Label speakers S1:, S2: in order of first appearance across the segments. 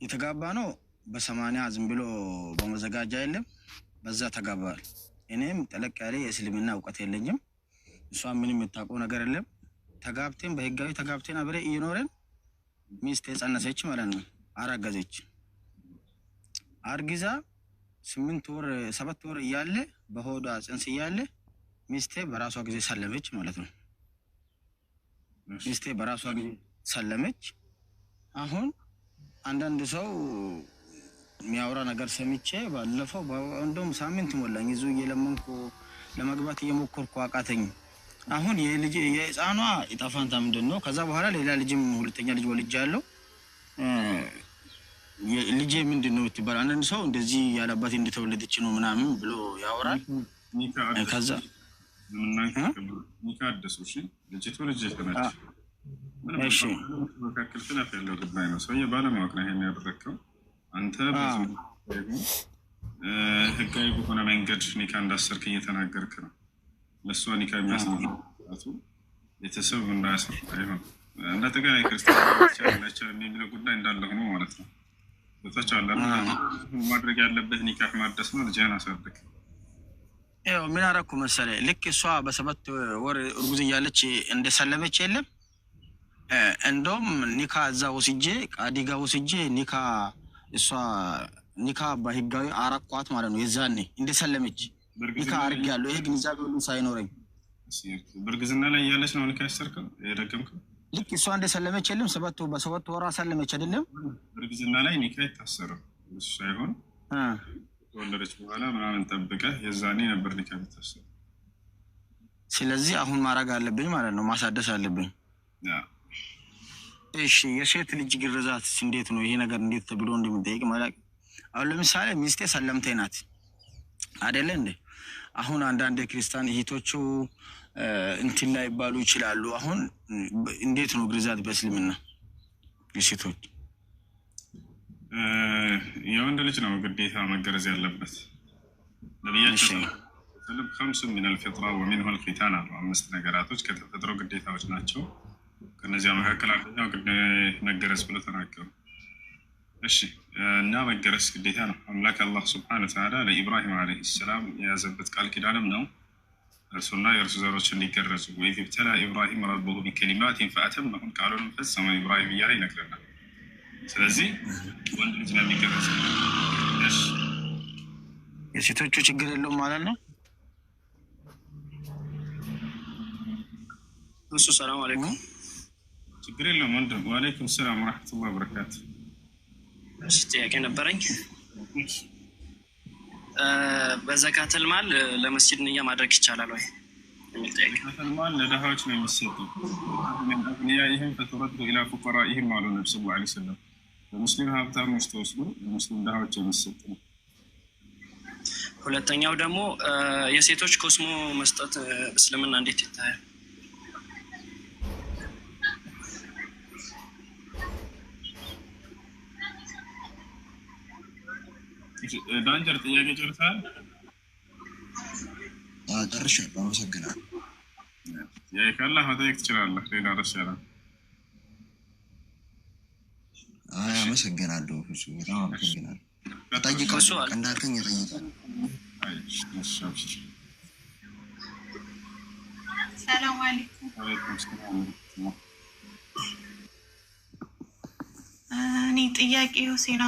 S1: የተጋባ ነው በ80 ዝም ብሎ በመዘጋጃ የለም በዛ ተጋባል። እኔም ጠለቅ ያለ የእስልምና እውቀት የለኝም። እሷ ምንም የምታውቀው ነገር የለም። ተጋብተን በህጋዊ ተጋብተን አብሬ እየኖረን ሚስቴ ጸነሰች ማለት ነው። አረገዘች። አርጊዛ 8 ወር 7 ወር እያለ በሆዷ ጽንስ እያለ ሚስቴ በራሷ ጊዜ ሰለመች ማለት ነው። ሚስቴ በራሷ ጊዜ ሰለመች። አሁን አንዳንድ ሰው የሚያወራ ነገር ሰምቼ ባለፈው እንደውም ሳምንት ሞላኝ ይዙ እየለመንኩ ለመግባት እየሞከርኩ አቃተኝ። አሁን የልጅ የህፃኗ ኢጣፋንታ ምንድነው? ከዛ በኋላ ሌላ ልጅም ሁለተኛ ልጅ ወልጃለሁ። ልጄ ምንድነው ትባል? አንዳንድ ሰው እንደዚህ ያለባት እንደተወለደች ነው ምናምን ብሎ ያወራል። ከዛ
S2: ኒካ አደሱ እሺ፣ ልጅቱ ልጅ ተነች። እሺ መካከል ክላፍ ያለው ጉዳይ ነው። ሰውዬ ባለማወቅ ነው ይሄን ያደረከው አንተ። ህጋዊ በሆነ መንገድ ኒካ እንዳሰርክ እየተናገርክ ነው። ለእሷ ኒካ የሚያስነቱ ቤተሰብ እንዳያስር አይሆን እንደ ተገናኝ ክርስቲያኖች የሚለው ጉዳይ እንዳለ ሆኖ ማለት ነው። በተቻለ ማድረግ ያለበት ኒካህ ማደስ ነው። ልጅህን አሳድግ።
S1: ያው ምን አደረኩ መሰለህ? ልክ እሷ በ7 ወር እርጉዝ እያለች እንደሰለመች የለም እንደውም ኒካ እዛ ወስጄ ቃዲጋ ወስጄ ኒካ እሷ ኒካ በህጋዊ አረኳት ማለት ነው። የዛኔ እንደሰለመች ኒካ አድርጌያለሁ። ይሄ ግንዛቤ ሁሉ ሳይኖረኝ
S2: በእርግዝና ላይ እያለች ነው ኒካ ያሰርከው የደገምከው።
S1: ልክ እሷ እንደሰለመች የለም በ7 ወር ሰለመች አይደለም።
S2: በእርግዝና ላይ ኒካ ይታሰረው እሱ ሳይሆን ወለደች በኋላ ምናምን ጠብቀህ የዛኔ ነበር ኒካ የምታሰረው።
S1: ስለዚህ አሁን ማድረግ አለብኝ ማለት ነው፣ ማሳደስ አለብኝ። እሺ የሴት ልጅ ግርዛት እንዴት ነው? ይሄ ነገር እንዴት ተብሎ እንደሚጠይቅ ማለት አሁን ለምሳሌ ሚስቴ ሰለምቴ ናት አይደለ እንዴ? አሁን አንዳንድ ክርስቲያን እህቶቹ እንትን ላይ ባሉ ይችላሉ። አሁን እንዴት ነው ግርዛት በእስልምና የሴቶች?
S2: የወንድ ልጅ ነው ግዴታ መገረዝ ያለበት። ነብያችን ሰለም 5 من الفطره ومنه الختان 5 ነገራቶች ከተፈጥሮ ግዴታዎች ናቸው። ከነዚያ መካከል አንደኛው መገረዝ ብሎ ተናገሩ። እሺ እና መገረዝ ግዴታ ነው። አምላክ አላህ ሱብሓነሁ ወተዓላ ለኢብራሂም አለይሂ ሰላም የያዘበት ቃል ኪዳንም ነው እርሱና የእርሱ ዘሮች እንዲገረዙ። ወኢዝ ኢብተላ ኢብራሂም ረበሁ ቢከሊማቲን ፈአተመሁን ቃሉን ፈጸመ ኢብራሂም እያለ ይነግረናል። ስለዚህ ወንድ ልጅ ነው የሚገረዝ። እሺ
S1: የሴቶቹ ችግር የለውም ማለት ነው። እሱ ሰላም አለይኩም
S2: ችግር የለውም ወንድም። ወአለይኩም ሰላም ወራህመቱላሂ ወበረካቱ።
S3: እሺ ጥያቄ ነበረኝ። በዘካተል ማል ለመስጂድ ንያ ማድረግ ይቻላል ወይ?
S2: ዘካተል ማል ለድሃዎች ነው የሚሰጠው። ይህም ፈተረዱ ኢላ ፉቀራኢሂም አሉ ነብዩ ሰለላሁ ዐለይሂ ወሰለም። በሙስሊም ሀብታሞች ተወስዶ ለሙስሊም ድሃዎች የሚሰጥ ነው።
S3: ሁለተኛው ደግሞ የሴቶች ኮስሞ መስጠት እስልምና እንዴት ይታያል?
S2: ዳንጀር ጥያቄ ጨርሰሃል?
S4: ጨርሻለሁ። አመሰግናለሁ።
S2: ጥያቄ ካለህ መጠየቅ ትችላለህ። ሌላ ደስ ያላል።
S4: አመሰግናለሁ። እሱ በጣም አመሰግናለሁ። ጠይቀው እንዳልከኝ ጠይቀው።
S5: ሰላም አለይኩም።
S2: ወአለይኩም ሰላም።
S5: እኔ ጥያቄ ሁሴና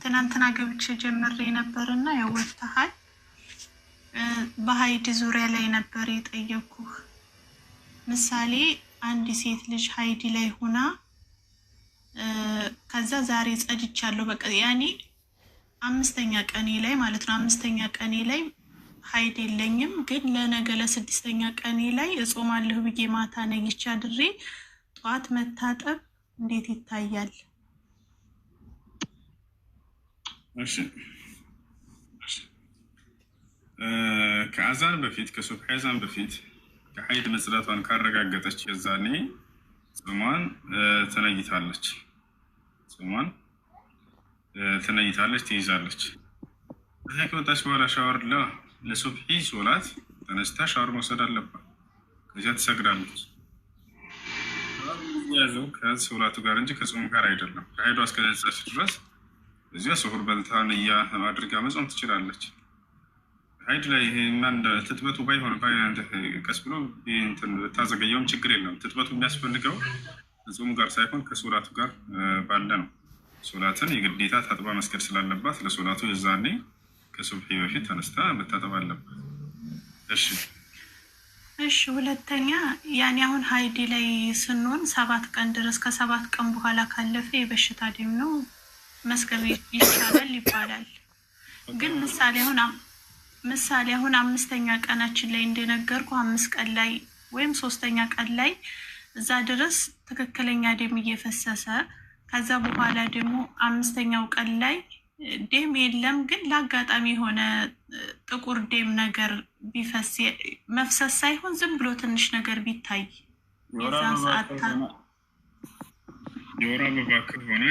S5: ትናንትና ገብቼ ጀምሬ ነበርና ያወጣሃል በሀይድ ዙሪያ ላይ ነበር የጠየኩህ። ምሳሌ አንድ ሴት ልጅ ሀይድ ላይ ሆና ከዛ ዛሬ ጸድቻለሁ በቃ ያኔ 5ኛ ቀኔ ላይ ማለት ነው 5ኛ ቀኔ ላይ ሀይድ የለኝም ግን ለነገ ለ6ኛ ቀኔ ላይ እጾማለሁ ብዬ ማታ ነግቼ አድሬ ጧት መታጠብ እንዴት ይታያል?
S2: እሺ ከአዛን በፊት ከሱብሒ አዛን በፊት ከሀይድ መጽዳቷን ካረጋገጠች የዛኔ ጾሟን ተነይታለች። ጾሟን ተነይታለች ትይዛለች። ከዚያ ከወጣች በኋላ ሻወር ለሱብሒ ሶላት ተነስታ ሻወር መውሰድ አለባት። ከዚያ ትሰግዳለች። ያዘው ከሶላቱ ጋር እንጂ ከጾሙ ጋር አይደለም። ከሀይዷ እስከነጻች ድረስ እዚያ ስሁር በልታ ንያ አድርጋ መጾም ትችላለች። ሀይድ ላይ ትጥበቱ ባይሆን ቀስ ብሎ ታዘገየውም ችግር የለም። ትጥበቱ የሚያስፈልገው ጾሙ ጋር ሳይሆን ከሶላቱ ጋር ባለ ነው። ሶላትን የግዴታ ታጥባ መስገድ ስላለባት ለሶላቱ የዛኔ ከሱብሒ በፊት ተነስታ መታጠብ አለባት።
S5: እሺ ሁለተኛ ያኔ አሁን ሀይድ ላይ ስንሆን 7 ቀን ድረስ ከ7 ቀን በኋላ ካለፈ የበሽታ ደም ነው መስገድ ይቻላል ይባላል። ግን ምሳሌ አሁን 5ኛ ቀናችን ላይ እንደነገርኩ 5 ቀን ላይ ወይም 3ኛ ቀን ላይ እዛ ድረስ ትክክለኛ ደም እየፈሰሰ ከዛ በኋላ ደግሞ 5ኛው ቀን ላይ ደም የለም፣ ግን ለአጋጣሚ የሆነ ጥቁር ደም ነገር ቢፈስ መፍሰስ ሳይሆን ዝም ብሎ ትንሽ ነገር ቢታይ የዛን ሰዓት
S2: የወር አበባ ከሆነ